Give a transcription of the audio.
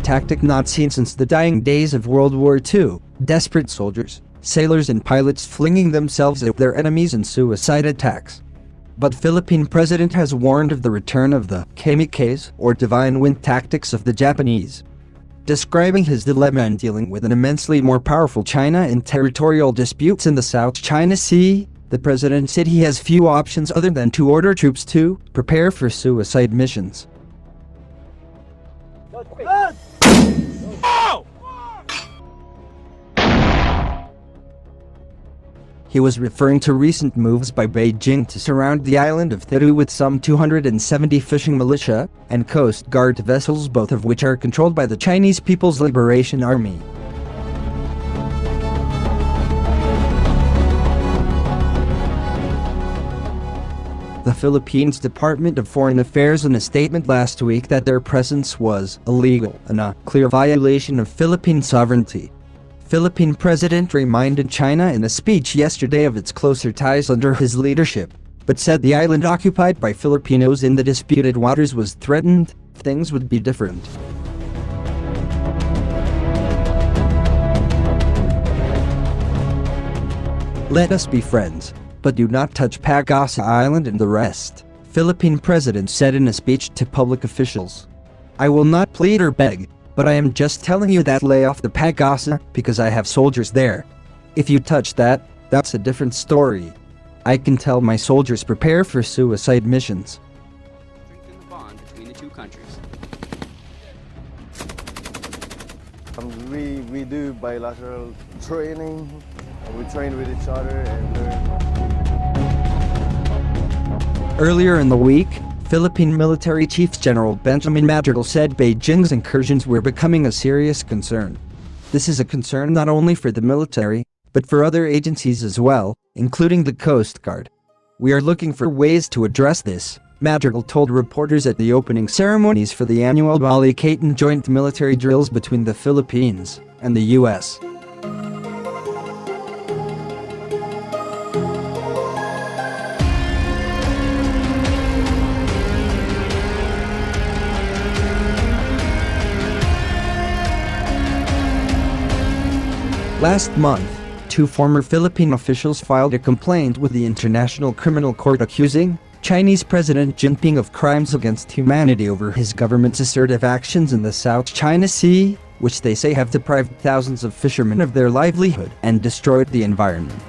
tactic not seen since the dying days of World War II. Desperate soldiers, sailors and pilots flinging themselves at their enemies in suicide attacks. But Philippine president has warned of the return of the kamikaze or divine wind tactics of the Japanese. Describing his dilemma in dealing with an immensely more powerful China in territorial disputes in the South China Sea, the president said he has few options other than to order troops to prepare for suicide missions. He was referring to recent moves by Beijing to surround the island of Thiru with some 270 fishing militia and Coast Guard vessels, both of which are controlled by the Chinese People's Liberation Army. The Philippines Department of Foreign Affairs in a statement last week that their presence was illegal and a clear violation of Philippine sovereignty. Philippine President reminded China in a speech yesterday of its closer ties under his leadership, but said the island occupied by Filipinos in the disputed waters was threatened, things would be different. Let us be friends, but do not touch Pag-asa Island and the rest, Philippine President said in a speech to public officials. I will not plead or beg, but I am just telling you that lay off the Pag-asa because I have soldiers there. If you touch that, that's a different story. I can tell my soldiers prepare for suicide missions. Strengthen the bond between the two countries. We do bilateral training. We train with each other and learn. Earlier in the week, Philippine Military Chief General Benjamin Madrigal said Beijing's incursions were becoming a serious concern. This is a concern not only for the military, but for other agencies as well, including the Coast Guard. We are looking for ways to address this, Madrigal told reporters at the opening ceremonies for the annual Balikatan joint military drills between the Philippines and the U.S. Last month, two former Philippine officials filed a complaint with the International Criminal Court accusing Chinese President Jinping of crimes against humanity over his government's assertive actions in the South China Sea, which they say have deprived thousands of fishermen of their livelihood and destroyed the environment.